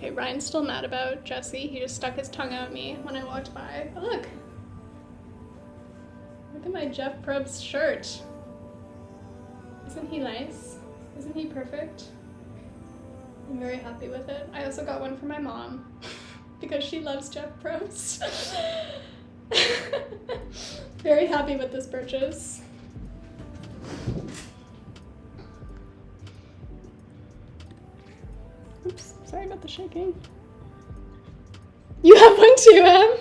Okay, Ryan's still mad about Jesse. He just stuck his tongue out at me when I walked by. Oh, look. Look at my Jeff Probst shirt. Isn't he nice? Isn't he perfect? I'm very happy with it. I also got one for my mom because she loves Jeff Probst. Very happy with this purchase. Oops, sorry about the shaking. You have one too, Em?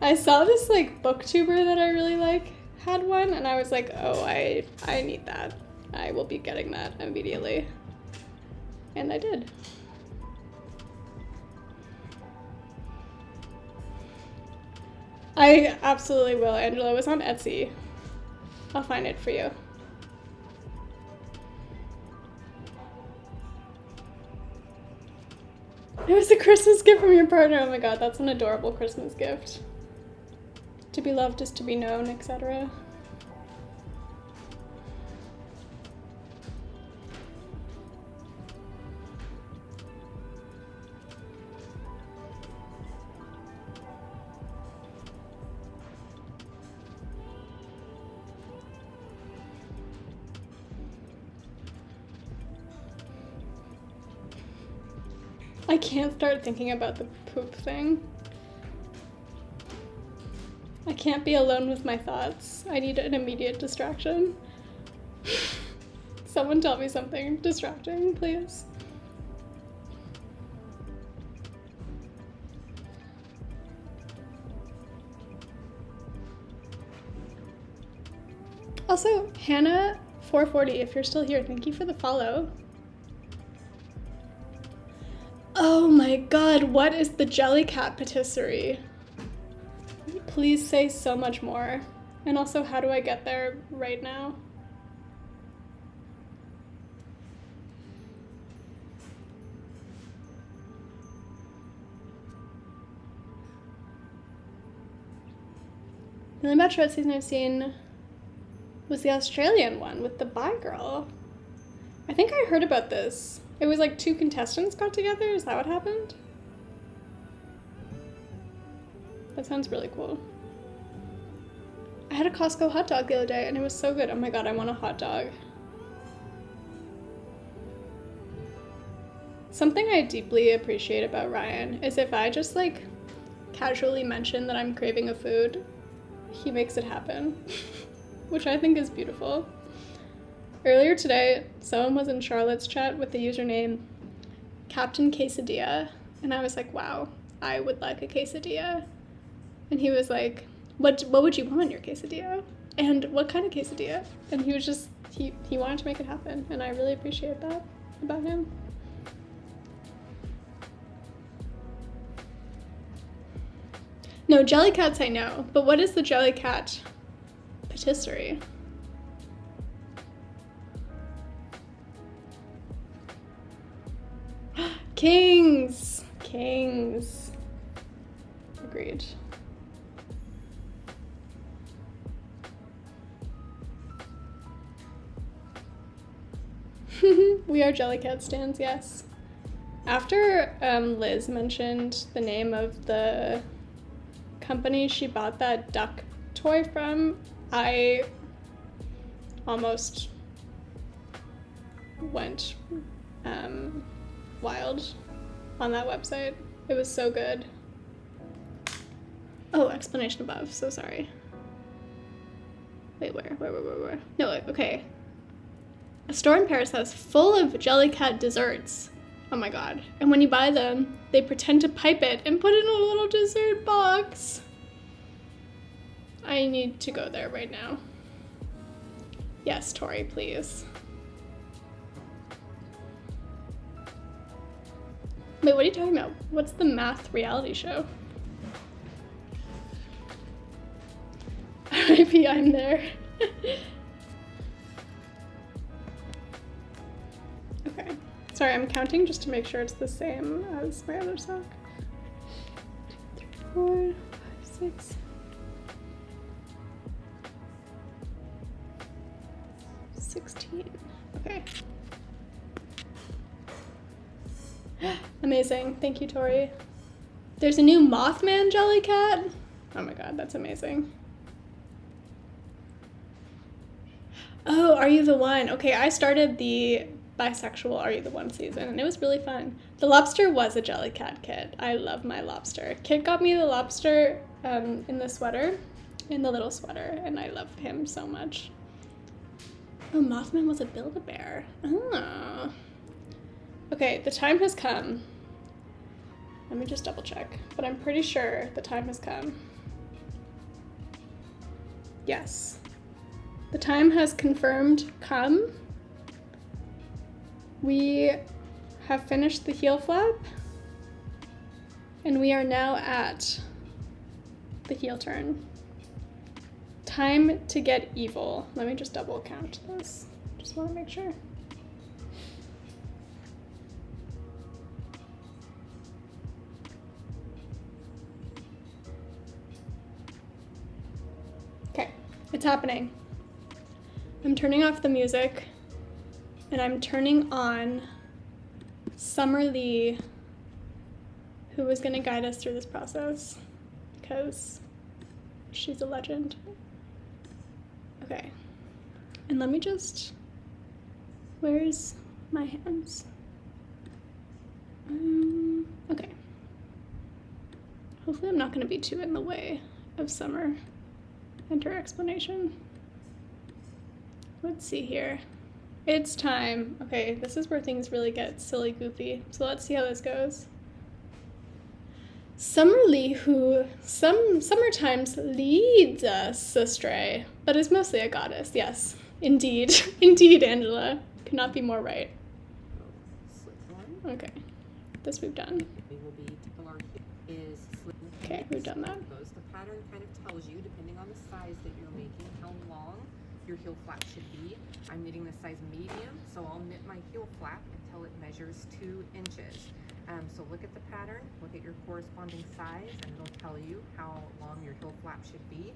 I saw this like booktuber that I really like had one, and I was like, oh, I need that. I will be getting that immediately. And I did. I absolutely will, Angela. It was on Etsy. I'll find it for you. It was a Christmas gift from your partner. Oh my god, that's an adorable Christmas gift. To be loved is to be known, etc. I can't start thinking about the poop thing. I can't be alone with my thoughts. I need an immediate distraction. Someone tell me something distracting, please. Also, Hannah440, if you're still here, thank you for the follow. Oh my god, what is the Jellycat patisserie? Please say so much more. And also, how do I get there right now? The only Bachelorette season I've seen was the Australian one with the bi girl. I think I heard about this. It was like 2 contestants got together. Is that what happened? That sounds really cool. I had a Costco hot dog the other day and it was so good. Oh my god, I want a hot dog. Something I deeply appreciate about Ryan is if I just like casually mention that I'm craving a food, he makes it happen, which I think is beautiful. Earlier today, someone was in Charlotte's chat with the username Captain Quesadilla, and I was like, wow, I would like a quesadilla. And he was like, what would you want in your quesadilla? And what kind of quesadilla? And he was just, he wanted to make it happen, and I really appreciate that about him. No, Jellycats I know, but what is the Jellycat patisserie? Kings! Kings. Agreed. We are Jellycat stans, yes. After Liz mentioned the name of the company she bought that duck toy from, I almost went wild on that website. It was so good. Oh, explanation above, so sorry. Wait, where? No, okay. A store in Paris that's full of Jellycat desserts. Oh my god. And when you buy them, they pretend to pipe it and put it in a little dessert box. I need to go there right now. Yes, Tori, please. Wait, what are you talking about? What's the math reality show? RIP, I'm there. Okay. Sorry, I'm counting just to make sure it's the same as my other sock. 2, 3, 4, 5, 6. 16. Okay. Amazing. Thank you, Tori. There's a new Mothman Jellycat. Oh my god, that's amazing. Oh, Are You the One? Okay, I started the bisexual Are You the One season, and it was really fun. The lobster was a Jellycat kit. I love my lobster. Kit got me the lobster in the sweater, in the little sweater, and I love him so much. Oh, Mothman was a Build-A-Bear. Oh. Okay, the time has come. Let me just double check, but I'm pretty sure the time has come. Yes. The time has confirmed come. We have finished the heel flap, and we are now at the heel turn. Time to get evil. Let me just double count this. Just want to make sure. Okay, it's happening. I'm turning off the music, and I'm turning on Summer Lee, who is going to guide us through this process, because she's a legend. Okay, and let me just, where's my hands? Okay. Hopefully I'm not going to be too in the way of Summer and her explanation. Let's see here. It's time. Okay, this is where things really get silly goofy. So let's see how this goes. Summer Lee, who sometimes leads us astray, but is mostly a goddess. Yes, indeed. Indeed, Angela. Could not be more right. Okay, this we've done. Okay, we've done that. The pattern kind of tells you, depending on the size that you're making, how long your heel flap should be. I'm knitting the size medium, so I'll knit my heel flap until it measures 2 inches. So look at the pattern, look at your corresponding size, and it'll tell you how long your heel flap should be.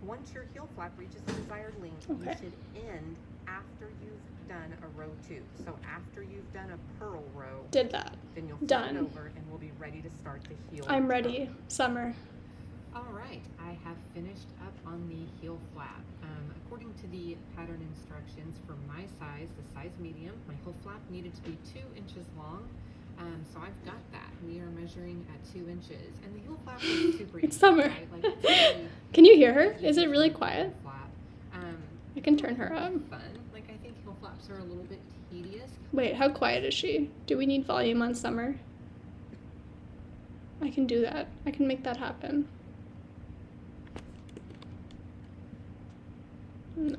Once your heel flap reaches the desired length, you should end after you've done a row 2. So after you've done a purl row, did that. Then you'll flip it over and we'll be ready to start the heel. I'm ready. Summer. All right, I have finished up on the heel flap. According to the pattern instructions for my size, the size medium, my heel flap needed to be 2 inches long. So I've got that. We are measuring at 2 inches, and the heel flap is super easy. It's Summer. Right? Like, it's really Can you hear her? Is it really quiet? Flap. I can turn her up. Fun. Like, I think heel flaps are a little bit tedious. Wait, how quiet is she? Do we need volume on Summer? I can do that. I can make that happen. No.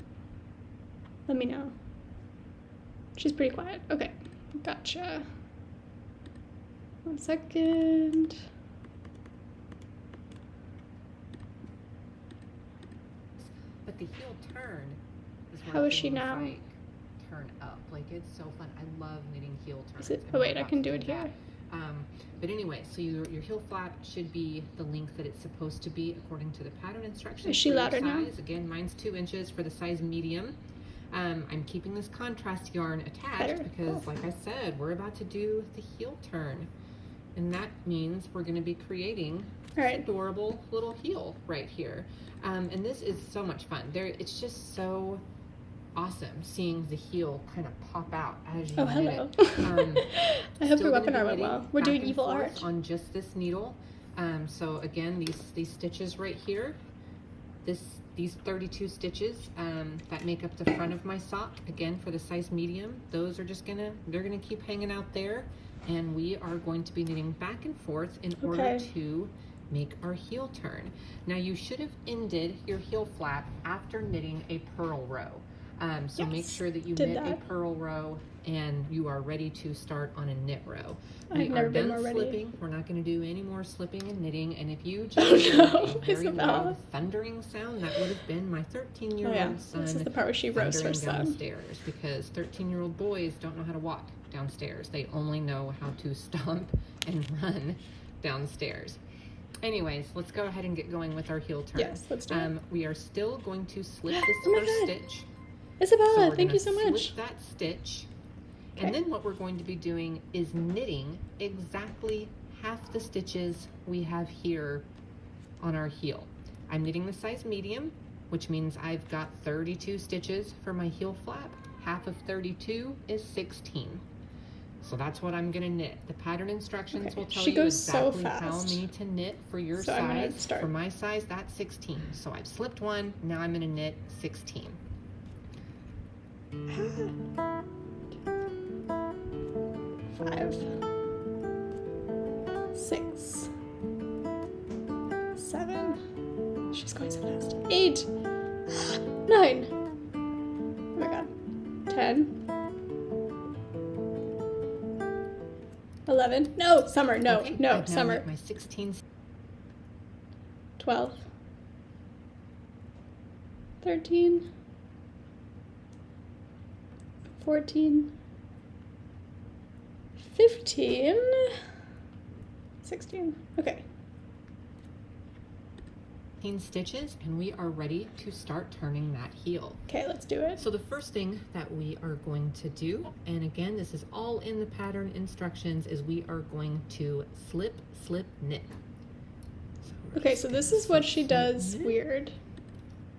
Let me know. She's pretty quiet. Okay, gotcha. 1 second. But the heel turn is where How is she now? like turn up. Like, it's so fun. I love knitting heel turns. Is it? Oh wait, I can do it here. But anyway, so your heel flap should be the length that it's supposed to be according to the pattern instructions. Is she louder now? Again, mine's 2 inches for the size medium. I'm keeping this contrast yarn attached because, like I said, we're about to do the heel turn. And that means we're going to be creating an adorable little heel right here. And this is so much fun. It's just so awesome seeing the heel kind of pop out as you knit it. I hope your weapon arm went well. We're doing evil art on just this needle. So again, these stitches right here, these 32 stitches that make up the front of my sock, again for the size medium, those are just they're gonna keep hanging out there, and we are going to be knitting back and forth in order to make our heel turn. Now you should have ended your heel flap after knitting a purl row. So make sure that you knit a purl row and you are ready to start on a knit row. We are done slipping. We're not going to do any more slipping and knitting. And if you just heard a very loud thundering sound, that would have been my 13-year-old son. This is the part where she roasts her son downstairs, because 13-year-old boys don't know how to walk downstairs. They only know how to stomp and run downstairs. Anyways, let's go ahead and get going with our heel turn. Yes, let's do it. We are still going to slip this first stitch. Isabella, so thank you so much. Slip that stitch. And then what we're going to be doing is knitting exactly half the stitches we have here on our heel. I'm knitting the size medium, which means I've got 32 stitches for my heel flap. Half of 32 is 16. So that's what I'm gonna knit. The pattern instructions will tell you exactly how many to knit for your size. For my size, that's 16. So I've slipped one, now I'm gonna knit 16. 5, 6, 7. She's going so fast. 8, 9. Oh my god. 10. 11. No, Summer. No, okay, no, I've now Summer. knit my 16. 12. 13. 14. 15. 16. Okay. 15 stitches, and we are ready to start turning that heel. Okay, let's do it. So the first thing that we are going to do, and again, this is all in the pattern instructions, is we are going to slip, slip, knit. Okay, so this is what she does weird.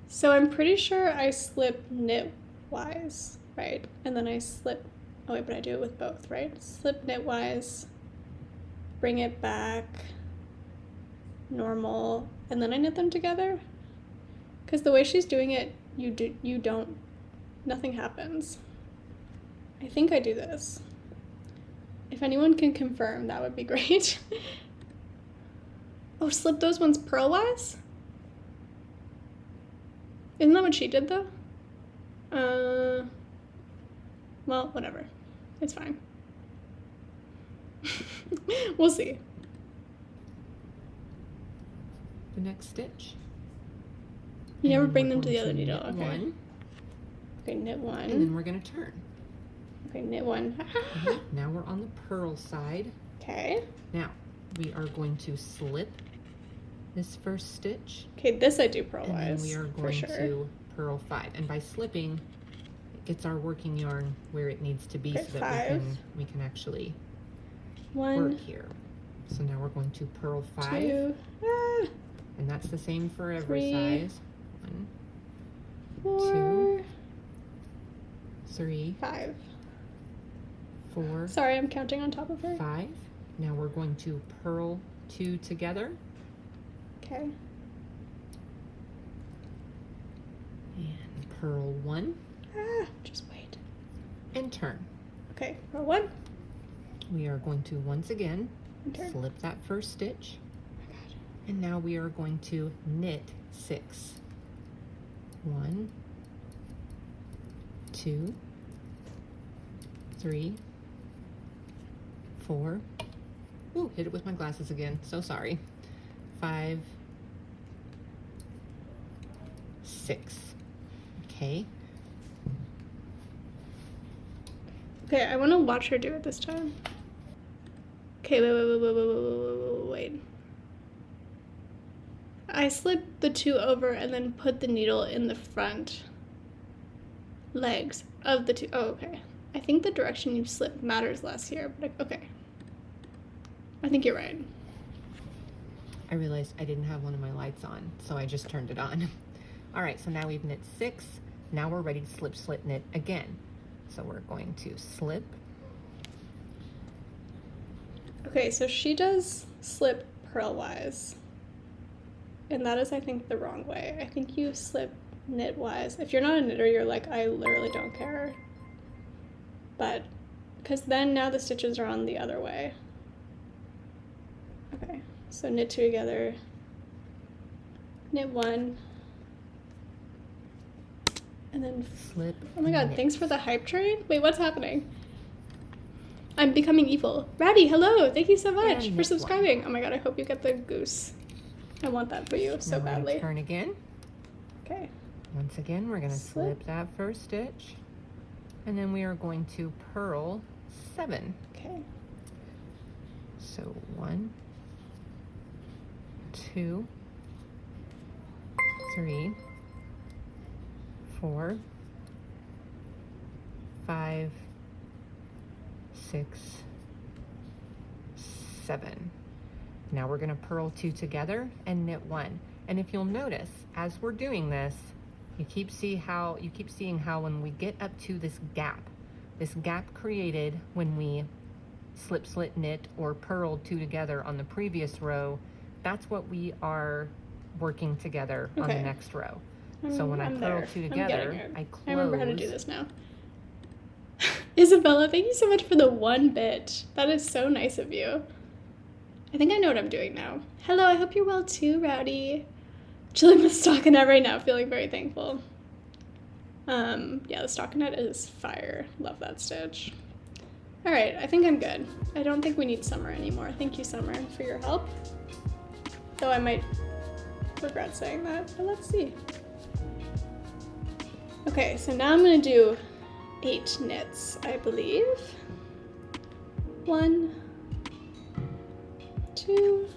So I'm pretty sure I slip knitwise, right? And then I slip, oh wait, but I do it with both, right? Slip knitwise, bring it back, normal, and then I knit them together. Because the way she's doing it, you don't, nothing happens. I think I do this. If anyone can confirm, that would be great. Oh, slip those ones purlwise? Isn't that what she did, though? Well, whatever. It's fine. We'll see. The next stitch. You never bring them to the other needle. Okay. One. Okay, knit one. And then we're going to turn. Okay, knit one. Now we're on the purl side. Okay. Now we are going to slip this first stitch. Okay, this I do purlwise. And then we are going to purl 5. And by slipping, it gets our working yarn where it needs to be, so that we can actually work here. So now we're going to purl 5. 2. And that's the same for every 3, size. 1, 4, 2, 3, 5. 4. Sorry, I'm counting on top of her. 5. Now we're going to purl 2 together. Okay. And purl 1. Just wait. And turn. Okay, purl 1. We are going to once again turn. slip that first stitch. Oh my god. And now we are going to knit 6. 1, 2, 3, 4. Ooh, hit it with my glasses again. So sorry. 5, 6. Okay. Okay, I want to watch her do it this time. Okay, wait. I slip the 2 over and then put the needle in the front legs of the 2. Oh, okay. I think the direction you slip matters less here, but okay. I think you're right. I realized I didn't have one of my lights on, so I just turned it on. All right, so now we've knit 6. Now we're ready to slip, slip, knit again. So we're going to slip. Okay, so she does slip purlwise. And that is, I think, the wrong way. I think you slip knitwise. If you're not a knitter, you're like, I literally don't care. But, because then now the stitches are on the other way. Okay, so knit 2 together. Knit 1. And then Slip. oh my god, knit. Thanks for the hype train. Wait, what's happening? I'm becoming evil. Ratty, hello! Thank you so much for subscribing. 1. Oh my god, I hope you get the goose. I want that for you so now badly. Turn again. Okay. Once again, we're going to slip that first stitch. And then we are going to purl 7. Okay. So 1, 2, 3, 4, 5, 6, 7. Now we're gonna purl 2 together and knit 1. And if you'll notice, as we're doing this, you keep seeing how when we get up to this gap created when we slip, slit, knit, or purled 2 together on the previous row, that's what we are working together on the next row. So when I purl 2 together, I close. I remember how to do this now. Isabella, thank you so much for the 1 bit. That is so nice of you. I think I know what I'm doing now. Hello, I hope you're well too, Rowdy. Chilling with stockinette right now, feeling very thankful. Yeah, the stockinette is fire. Love that stitch. All right, I think I'm good. I don't think we need Summer anymore. Thank you, Summer, for your help. Though I might regret saying that, but let's see. Okay, so now I'm gonna do 8 knits, I believe. 1, 2,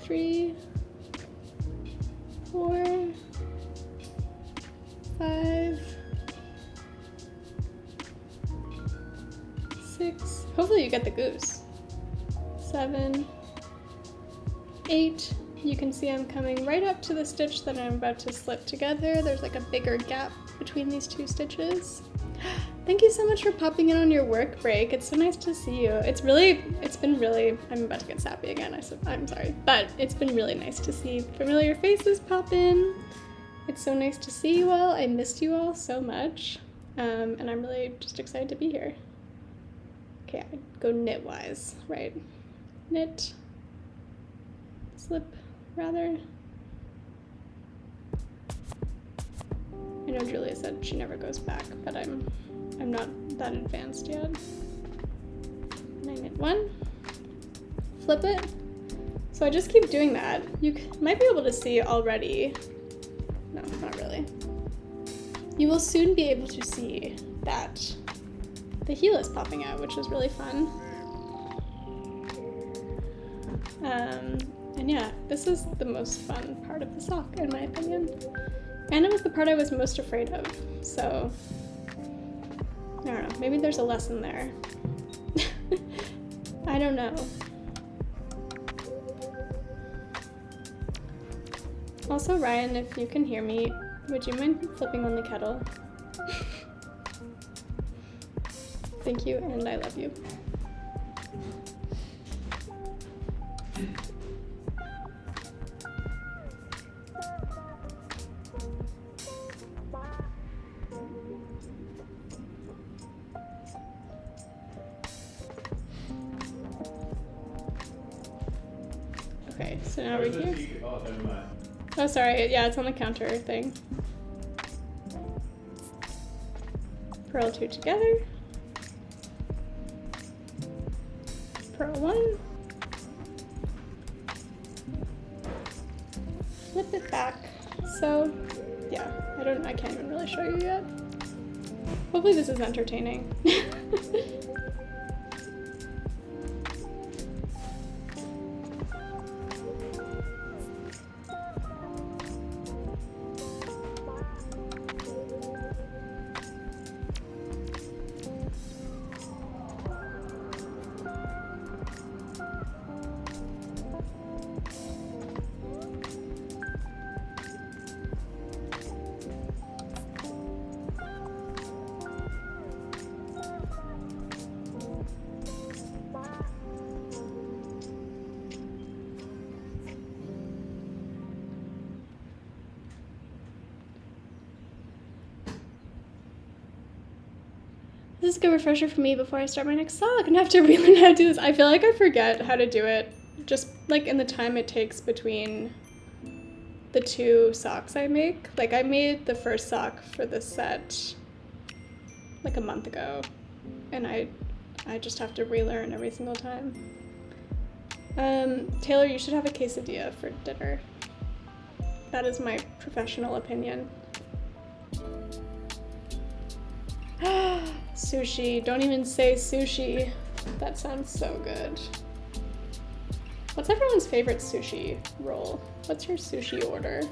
3, 4, 5, 6. Hopefully you get the goose. 7, 8. You can see I'm coming right up to the stitch that I'm about to slip together. There's like a bigger gap between these 2 stitches. Thank you so much for popping in on your work break. It's so nice to see you. It's been really, I'm about to get sappy again, I'm sorry, but it's been really nice to see familiar faces pop in. It's so nice to see you all. I missed you all so much, and I'm really just excited to be here. Okay, I go knit-wise, right? Knit, slip, rather. I know Julia said she never goes back, but I'm not that advanced yet. And I knit 1, flip it. So I just keep doing that. You might be able to see already. No, not really. You will soon be able to see that the heel is popping out, which is really fun. And yeah, this is the most fun part of the sock, in my opinion. And it was the part I was most afraid of, so I don't know, maybe there's a lesson there. I don't know. Also, Ryan, if you can hear me, would you mind flipping on the kettle? Thank you, and I love you. Okay, so now we're here. Oh, sorry. Yeah, it's on the counter thing. Purl 2 together. Purl 1. Flip it back. So, yeah, I can't even really show you yet. Hopefully this is entertaining. This is a good refresher for me before I start my next sock and have to relearn how to do this. I feel like I forget how to do it just like in the time it takes between the 2 socks I make. Like I made the first sock for this set like a month ago and I just have to relearn every single time. Taylor, you should have a quesadilla for dinner. That is my professional opinion. Sushi. Don't even say sushi. That sounds so good. What's everyone's favorite sushi roll? What's your sushi order?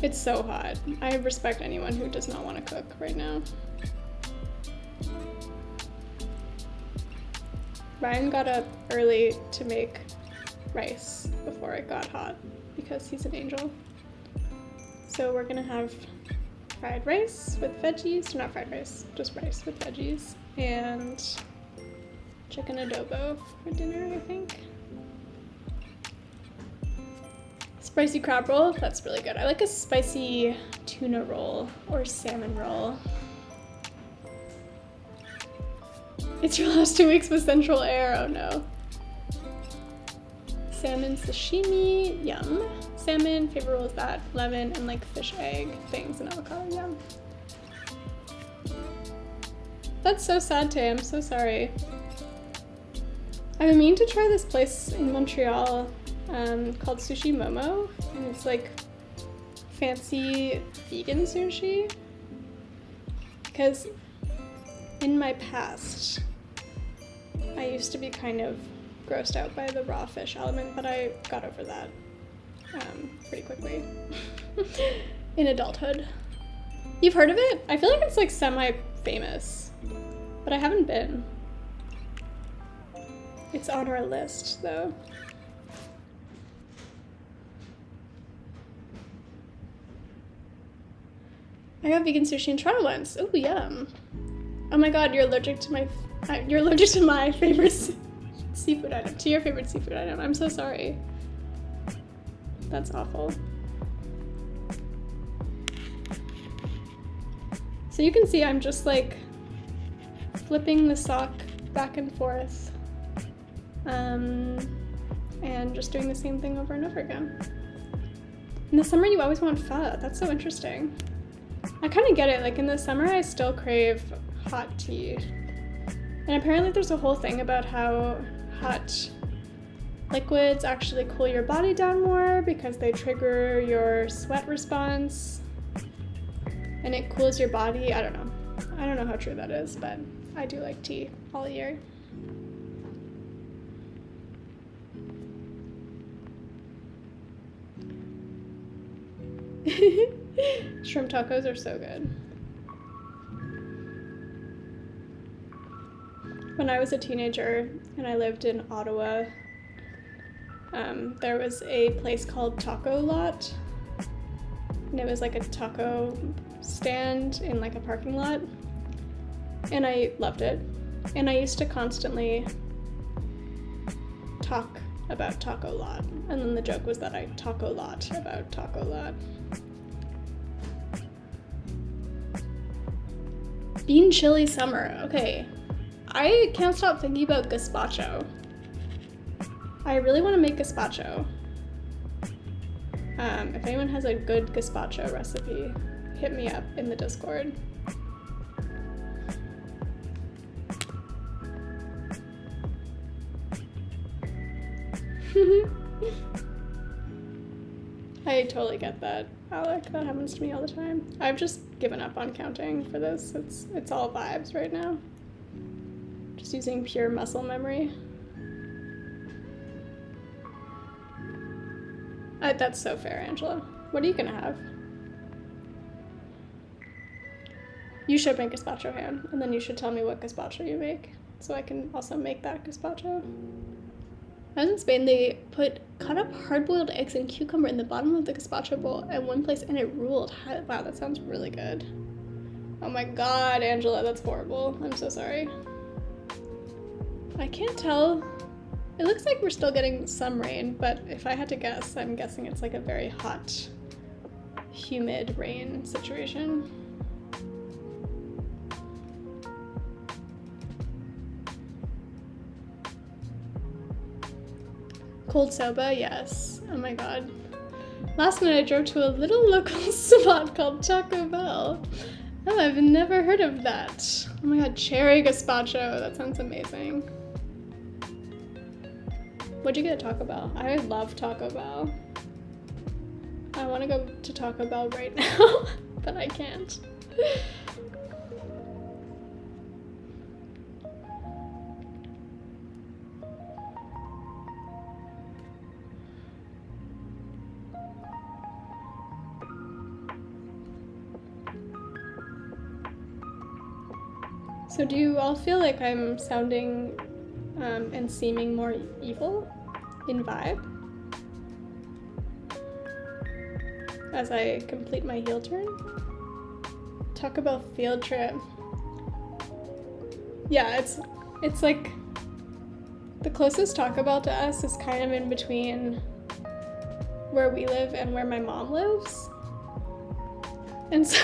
It's so hot. I respect anyone who does not want to cook right now. Ryan got up early to make rice before it got hot because he's an angel. So we're gonna have fried rice with veggies, not fried rice, just rice with veggies, and chicken adobo for dinner, I think. Spicy crab roll, that's really good. I like a spicy tuna roll or salmon roll. It's your last 2 weeks with central air, oh no. Salmon sashimi, yum. Salmon, favorite roll is that, lemon, and like fish egg things and avocado, yum. That's so sad, Tay, I'm so sorry. I've been meaning to try this place in Montreal called Sushi Momo, and it's like fancy vegan sushi. Because in my past, I used to be kind of grossed out by the raw fish element, but I got over that pretty quickly in adulthood. You've heard of it? I feel like it's like semi-famous, but I haven't been. It's on our list though. I got vegan sushi in Toronto once. Oh, yum. Oh my god, you're allergic to my favorite seafood item, to your favorite seafood item. I'm so sorry. That's awful. So you can see I'm just like flipping the sock back and forth and just doing the same thing over and over again. In the summer you always want pho. That's so interesting. I kind of get it. Like in the summer I still crave hot tea. And apparently there's a whole thing about how hot liquids actually cool your body down more because they trigger your sweat response and it cools your body. I don't know how true that is, but I do like tea all year. Shrimp tacos are so good. When I was a teenager and I lived in Ottawa, there was a place called Taco Lot, and it was like a taco stand in like a parking lot, and I loved it. And I used to constantly talk about Taco Lot, and then the joke was that I taco lot about Taco Lot. Bean chili summer, okay. I can't stop thinking about gazpacho. I really want to make gazpacho. If anyone has a good gazpacho recipe, hit me up in the Discord. I totally get that, Alec. That happens to me all the time. I've just given up on counting for this. It's all vibes right now. Just using pure muscle memory. That's so fair, Angela. What are you gonna have? You should make gazpacho, Han, and then you should tell me what gazpacho you make, so I can also make that gazpacho. I was in Spain, they put cut up hard-boiled eggs and cucumber in the bottom of the gazpacho bowl at one place, and it ruled. Wow, that sounds really good. Oh my god, Angela, that's horrible. I'm so sorry. I can't tell. It looks like we're still getting some rain, but if I had to guess, I'm guessing it's like a very hot, humid rain situation. Cold soba, yes. Oh my god. Last night I drove to a little local spot called Taco Bell. Oh, I've never heard of that. Oh my god, cherry gazpacho. That sounds amazing. What'd you get at Taco Bell? I love Taco Bell. I want to go to Taco Bell right now, but I can't. So do you all feel like I'm sounding and seeming more evil in vibe as I complete my heel turn. Taco Bell field trip. Yeah, it's like the closest Taco Bell to us is kind of in between where we live and where my mom lives. And so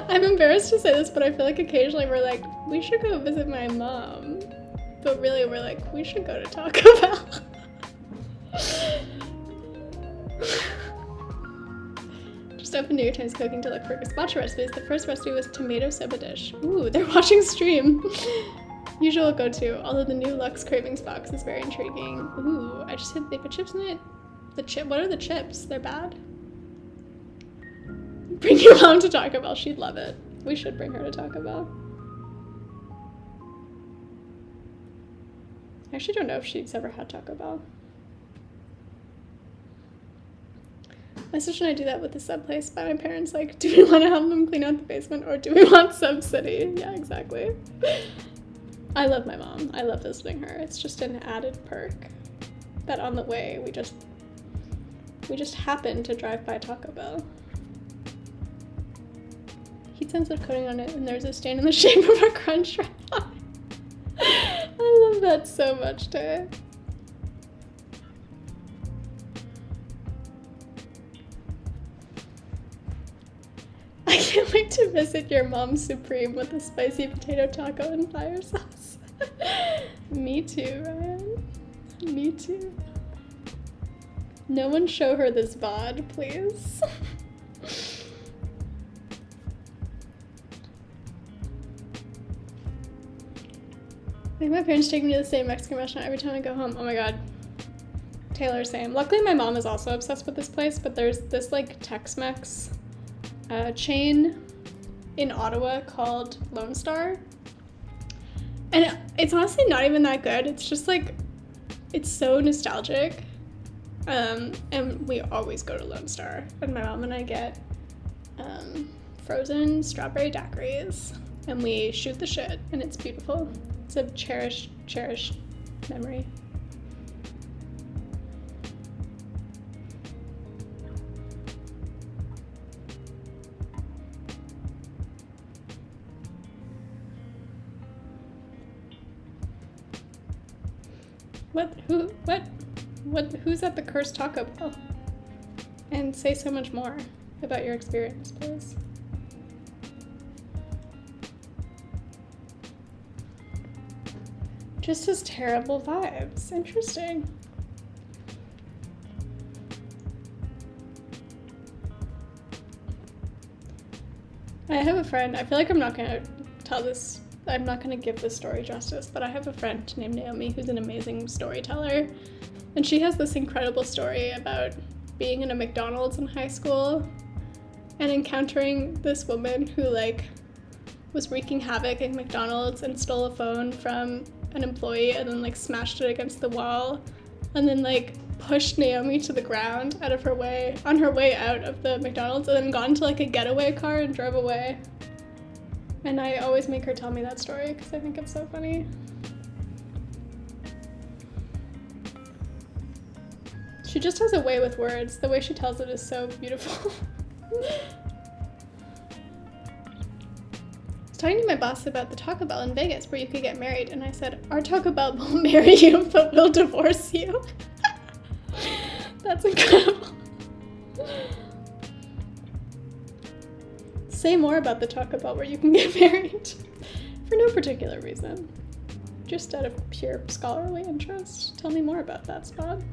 I'm embarrassed to say this, but I feel like occasionally we're like, we should go visit my mom. But really we're like, we should go to Taco Bell. Just opened New York Times Cooking to look for gazpacho recipes. The first recipe was tomato soba dish. Ooh, they're watching stream. Usual go-to, although the new Lux Cravings box is very intriguing. Ooh, I just hit, they put chips in it. What are the chips? They're bad? Bring your mom to Taco Bell, she'd love it. We should bring her to Taco Bell. I actually don't know if she's ever had Taco Bell. My sister and I do that with the sub place by my parents, like, do we want to help them clean out the basement or do we want subsidy? Yeah, exactly. I love my mom. I love visiting her. It's just an added perk that on the way we just happen to drive by Taco Bell. Heat sensitive coating on it and there's a stain in the shape of a crunch wrap. I love that so much, Tay. I can't wait to visit your mom's Supreme with a spicy potato taco and fire sauce. Me too, Ryan. Me too. No one show her this VOD, please. I think my parents take me to the same Mexican restaurant every time I go home. Oh my god. Taylor, same. Luckily my mom is also obsessed with this place, but there's this like Tex-Mex chain in Ottawa called Lone Star. And it's honestly not even that good. It's just like, it's so nostalgic. And we always go to Lone Star. And my mom and I get frozen strawberry daiquiris. And we shoot the shit. And it's beautiful. It's a cherished memory. Who's at the cursed Taco Bell? And say so much more about your experience, please. Just as terrible vibes. Interesting. I have a friend, I feel like I'm not gonna give this story justice, but I have a friend named Naomi who's an amazing storyteller. And she has this incredible story about being in a McDonald's in high school and encountering this woman who like was wreaking havoc at McDonald's and stole a phone from an employee and then like smashed it against the wall and then like pushed Naomi to the ground on her way out of the McDonald's and then got into like a getaway car and drove away. And I always make her tell me that story because I think it's so funny. She just has a way with words. The way she tells it is so beautiful. I was talking to my boss about the Taco Bell in Vegas where you could get married, and I said, our Taco Bell won't marry you, but will divorce you. That's incredible. Say more about the Taco Bell where you can get married. For no particular reason. Just out of pure scholarly interest. Tell me more about that spot.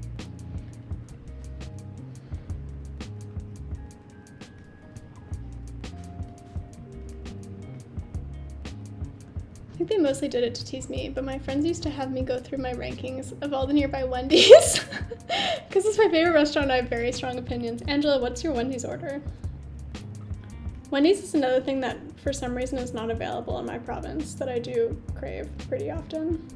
I think they mostly did it to tease me, but my friends used to have me go through my rankings of all the nearby Wendy's. Because it's my favorite restaurant, I have very strong opinions. Angela, what's your Wendy's order? Wendy's is another thing that for some reason is not available in my province that I do crave pretty often.